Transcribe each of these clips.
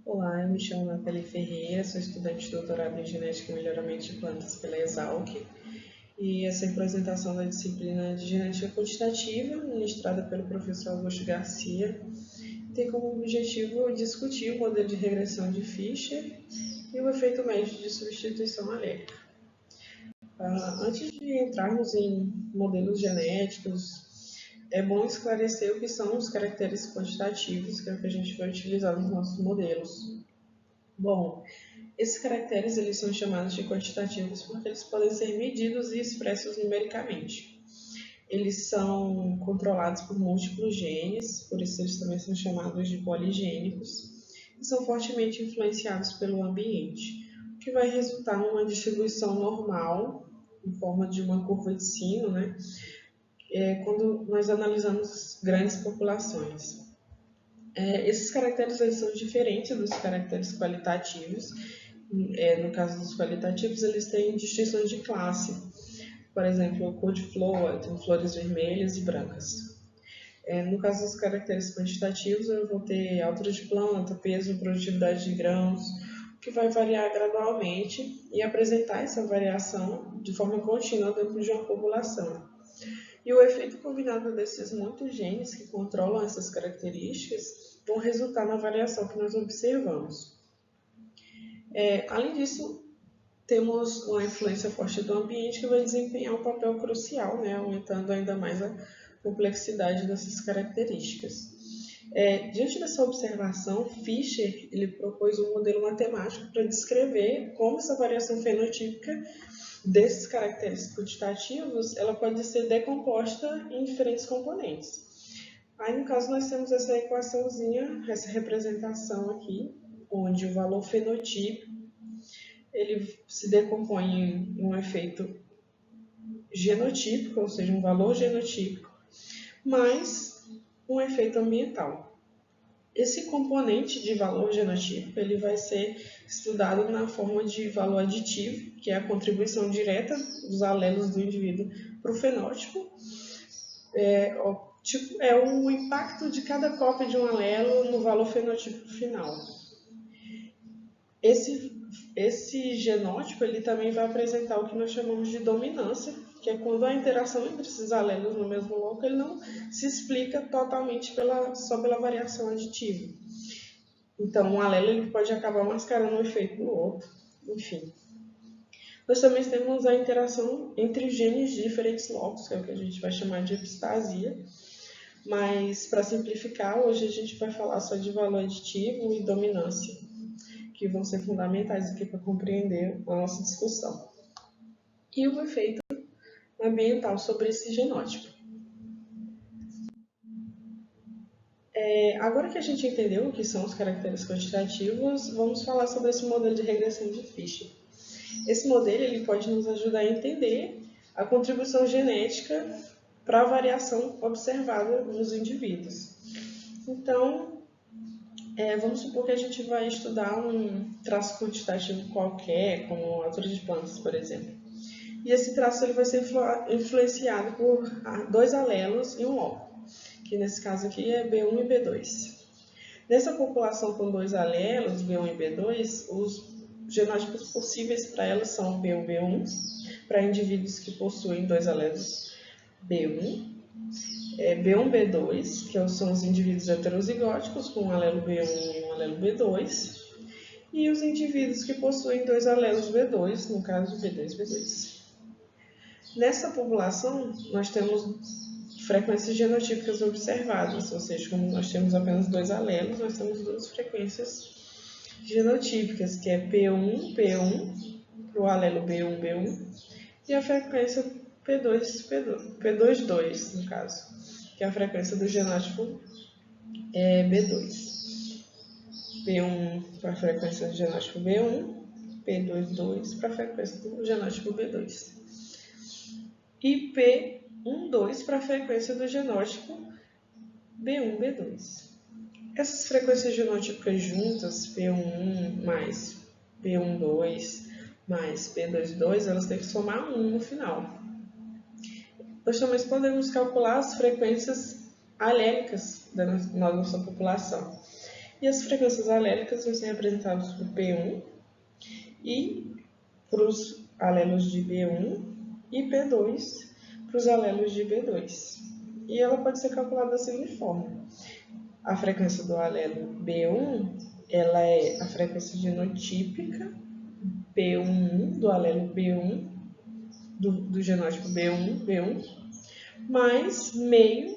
Olá, eu me chamo Nathalie Ferreira, sou estudante de doutorado em Genética e Melhoramento de Plantas pela Exalc, e essa apresentação da disciplina de Genética Quantitativa, ministrada pelo professor Augusto Garcia, tem como objetivo discutir o modelo de regressão de Fischer e o efeito médio de substituição alélica. Antes de entrarmos em modelos genéticos, é bom esclarecer o que são os caracteres quantitativos, que é o que a gente vai utilizar nos nossos modelos. Bom, esses caracteres eles são chamados de quantitativos porque eles podem ser medidos e expressos numericamente. Eles são controlados por múltiplos genes, por isso eles também são chamados de poligênicos, e são fortemente influenciados pelo ambiente, o que vai resultar numa distribuição normal, em forma de uma curva de sino, quando nós analisamos grandes populações. Esses caracteres eles são diferentes dos caracteres qualitativos. No caso dos qualitativos, eles têm distinções de classe. Por exemplo, cor de flor, tem flores vermelhas e brancas. No caso dos caracteres quantitativos, eu vou ter altura de planta, peso, produtividade de grãos, que vai variar gradualmente e apresentar essa variação de forma contínua dentro de uma população. E o efeito combinado desses muitos genes que controlam essas características vão resultar na variação que nós observamos. Além disso, temos uma influência forte do ambiente que vai desempenhar um papel crucial, aumentando ainda mais a complexidade dessas características. Diante dessa observação, Fischer ele propôs um modelo matemático para descrever como essa variação fenotípica desses caracteres quantitativos ela pode ser decomposta em diferentes componentes. Aí, no caso, nós temos essa equaçãozinha, essa representação aqui, onde o valor fenotípico ele se decompõe em um efeito genotípico, ou seja, um valor genotípico, mais um efeito ambiental. Esse componente de valor genotípico ele vai ser estudado na forma de valor aditivo, que é a contribuição direta dos alelos do indivíduo para o fenótipo. É o impacto de cada cópia de um alelo no valor fenotípico final. Esse genótipo ele também vai apresentar o que nós chamamos de dominância, que é quando a interação entre esses alelos no mesmo local ele não se explica totalmente só pela variação aditiva. Então, um alelo ele pode acabar mascarando o efeito do outro, enfim. Nós também temos a interação entre genes de diferentes locos, que é o que a gente vai chamar de epistasia. Mas, para simplificar, hoje a gente vai falar só de valor aditivo e dominância, que vão ser fundamentais aqui para compreender a nossa discussão. E o efeito ambiental sobre esse genótipo. Agora que a gente entendeu o que são os caracteres quantitativos, vamos falar sobre esse modelo de regressão de Fischer. Esse modelo ele pode nos ajudar a entender a contribuição genética para a variação observada nos indivíduos. Então, vamos supor que a gente vai estudar um traço quantitativo qualquer, como a altura de plantas, por exemplo. E esse traço ele vai ser influenciado por dois alelos e um loco, que nesse caso aqui é B1 e B2. Nessa população com dois alelos, B1 e B2, os genótipos possíveis para elas são B1 e B1, para indivíduos que possuem dois alelos B1, B1 e B2, que são os indivíduos heterozigóticos com um alelo B1 e um alelo B2, e os indivíduos que possuem dois alelos B2, no caso B2 e B2. Nessa população, nós temos frequências genotípicas observadas, ou seja, como nós temos apenas dois alelos, nós temos duas frequências genotípicas, que é P1, P1, para o alelo B1, B1, e a frequência P2, P2, 2, no caso, que é a frequência do genótipo B2. P1 para a frequência do genótipo B1, P2, 2 para a frequência do genótipo B2. E P1, 2 para a frequência do genótipo B1, B2. Essas frequências genotípicas juntas, P1 mais P1, 2 mais P2, 2, elas têm que somar 1 no final. Nós também podemos calcular as frequências alélicas da nossa população. E as frequências alélicas vão ser representadas por P1 e para os alelos de B1 e P2 para os alelos de B2. E ela pode ser calculada da seguinte forma. A frequência do alelo B1, ela é a frequência genotípica P1 do alelo B1, do genótipo B1, mais meio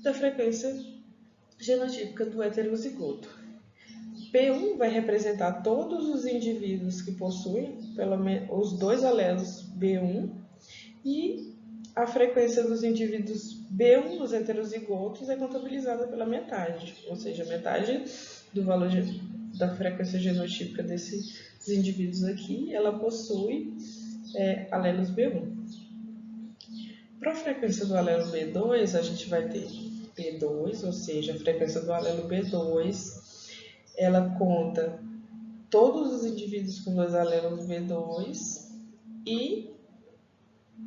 da frequência genotípica do heterozigoto. P1 vai representar todos os indivíduos que possuem pelo menos os dois alelos B1 e a frequência dos indivíduos B1 nos heterozigotos é contabilizada pela metade, ou seja, metade do valor da frequência genotípica desses indivíduos aqui, ela possui alelos B1. Para a frequência do alelo B2, a gente vai ter P2, ou seja, a frequência do alelo B2, ela conta todos os indivíduos com dois alelos B2 e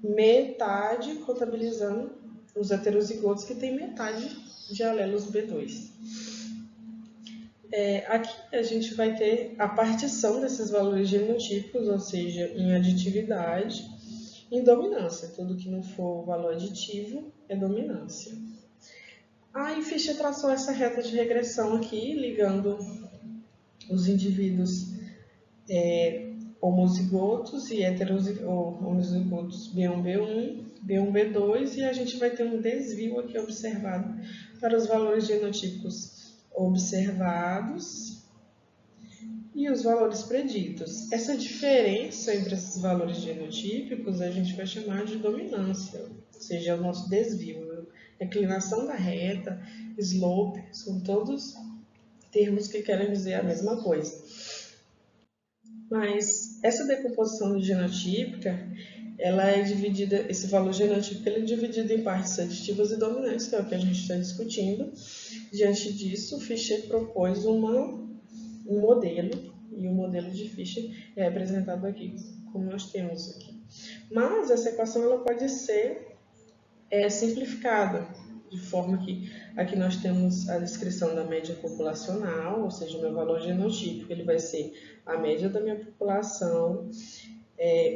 metade contabilizando os heterozigotos que têm metade de alelos B2. Aqui a gente vai ter a partição desses valores genotípicos, ou seja, em aditividade, em dominância. Tudo que não for valor aditivo é dominância. Aí Fischer traçou essa reta de regressão aqui, ligando os indivíduos homozigotos e homozigotos B1, B2, e a gente vai ter um desvio aqui observado para os valores genotípicos observados e os valores preditos. Essa diferença entre esses valores genotípicos a gente vai chamar de dominância, ou seja, é o nosso desvio. Declinação da reta, slope, são todos termos que querem dizer a mesma coisa. Mas essa decomposição genotípica, ela é dividida, esse valor genotípico ele é dividido em partes aditivas e dominantes, que é o que a gente está discutindo. Diante disso, Fischer propôs um modelo, e o modelo de Fischer é representado aqui, como nós temos aqui. Mas essa equação ela pode ser simplificada, de forma que aqui nós temos a descrição da média populacional, ou seja, o meu valor genotípico ele vai ser a média da minha população,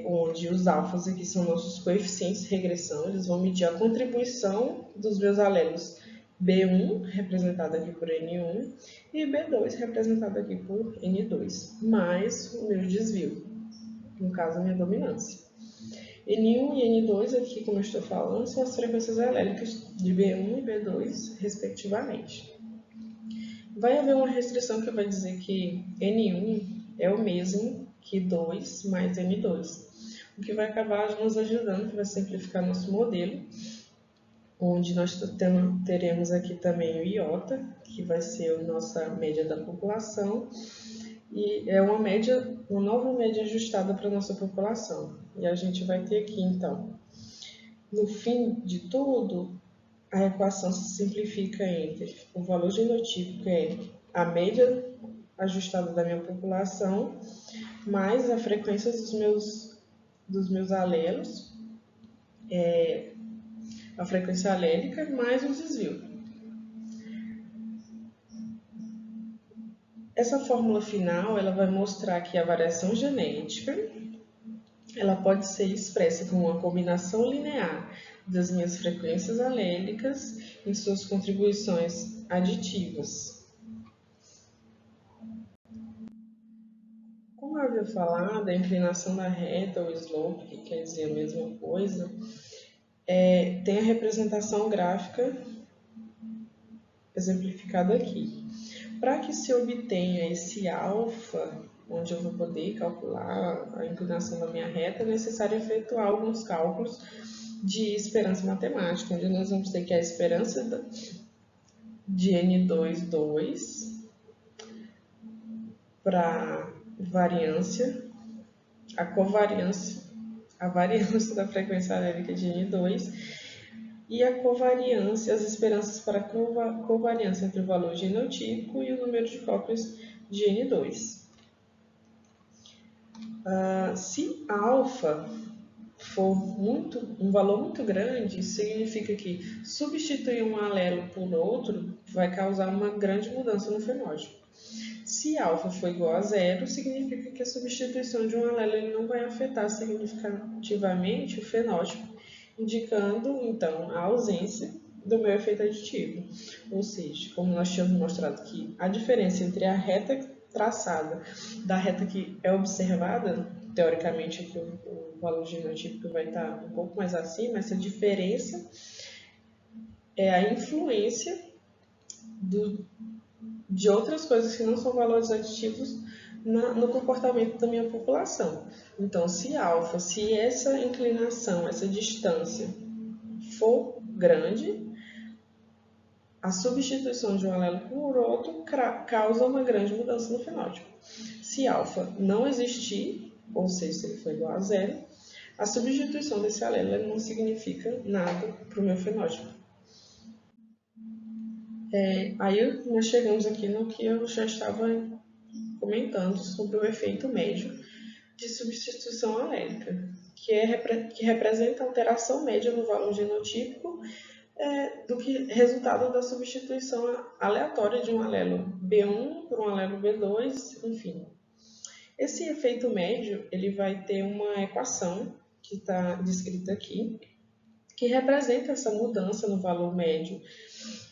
onde os alfas aqui são nossos coeficientes de regressão, eles vão medir a contribuição dos meus alelos B1, representado aqui por N1, e B2, representado aqui por N2, mais o meu desvio, no caso a minha dominância. N1 e N2, aqui como eu estou falando, são as frequências alélicas de B1 e B2, respectivamente. Vai haver uma restrição que vai dizer que N1 é o mesmo que 2 mais N2, o que vai acabar nos ajudando, que vai simplificar nosso modelo, onde nós teremos aqui também o iota, que vai ser a nossa média da população, e é uma nova média ajustada para a nossa população. E a gente vai ter aqui, então, no fim de tudo, a equação se simplifica entre o valor genotípico, é a média ajustada da minha população, mais a frequência dos meus alelos, a frequência alélica, mais o desvio. Essa fórmula final ela vai mostrar que a variação genética ela pode ser expressa como uma combinação linear das minhas frequências alélicas em suas contribuições aditivas. Como eu havia falado, a inclinação da reta, ou slope, que quer dizer a mesma coisa, tem a representação gráfica exemplificada aqui. Para que se obtenha esse alfa, onde eu vou poder calcular a inclinação da minha reta, é necessário efetuar alguns cálculos de esperança matemática, onde nós vamos ter que a esperança de N2, 2, para variância, a variância da frequência alélica de N2, e a covariância, as esperanças para a covariância entre o valor genotípico e o número de cópias de N2. Se alfa for um valor muito grande, significa que substituir um alelo por outro vai causar uma grande mudança no fenótipo. Se alfa for igual a zero, significa que a substituição de um alelo ele não vai afetar significativamente o fenótipo, indicando, então, a ausência do meu efeito aditivo. Ou seja, como nós tínhamos mostrado que a diferença entre a reta traçada da reta que é observada, teoricamente aqui o valor genotípico vai estar um pouco mais acima, essa diferença é a influência de outras coisas que não são valores aditivos no comportamento da minha população. Então, se alfa, se essa inclinação, essa distância for grande, a substituição de um alelo por outro causa uma grande mudança no fenótipo. Se alfa não existir, ou seja, se ele for igual a zero, a substituição desse alelo não significa nada para o meu fenótipo. Aí nós chegamos aqui no que eu já estava comentando sobre o efeito médio de substituição alélica, que representa a alteração média no valor genotípico do que resultado da substituição aleatória de um alelo B1 por um alelo B2, enfim. Esse efeito médio ele vai ter uma equação que está descrita aqui, que representa essa mudança no valor médio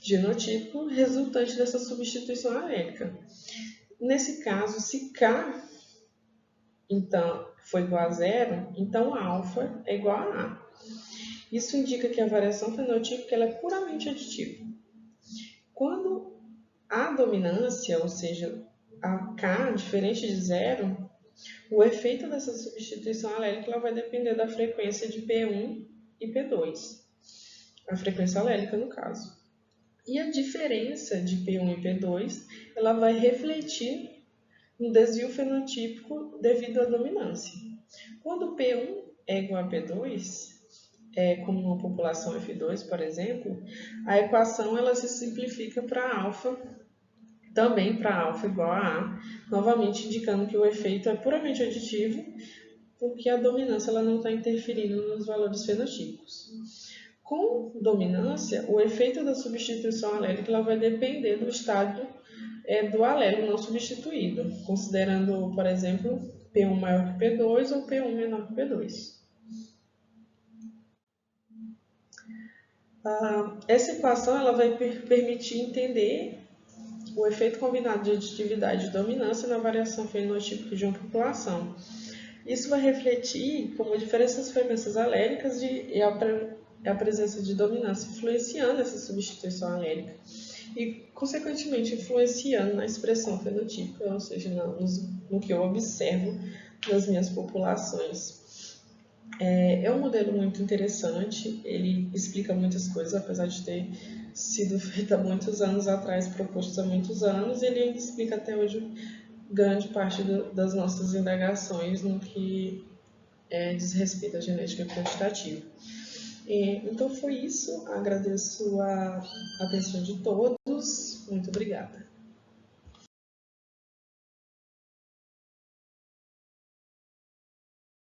genotípico resultante dessa substituição alélica. Nesse caso, se K então, for igual a zero, então alfa é igual a A. Isso indica que a variação fenotípica ela é puramente aditiva. Quando há dominância, ou seja, a K diferente de zero, o efeito dessa substituição alélica ela vai depender da frequência de P1 e P2. A frequência alélica, no caso. E a diferença de P1 e P2 ela vai refletir no desvio fenotípico devido à dominância. Quando P1 é igual a P2, como uma população F2, por exemplo, a equação ela se simplifica para alfa, também para alfa igual a A, novamente indicando que o efeito é puramente aditivo, porque a dominância ela não está interferindo nos valores fenotípicos. Com dominância, o efeito da substituição alélica ela vai depender do estado do alelo não substituído, considerando, por exemplo, P1 maior que P2 ou P1 menor que P2. Essa equação ela vai permitir entender o efeito combinado de aditividade e dominância na variação fenotípica de uma população. Isso vai refletir como diferenças frequências alélicas e a presença de dominância influenciando essa substituição alélica e, consequentemente, influenciando na expressão fenotípica, ou seja, no que eu observo nas minhas populações. É um modelo muito interessante, ele explica muitas coisas, apesar de ter sido feito há muitos anos atrás, proposto há muitos anos, e ele ainda explica até hoje grande parte das nossas indagações no que diz respeito à genética quantitativa. Então foi isso, agradeço a atenção de todos, muito obrigada.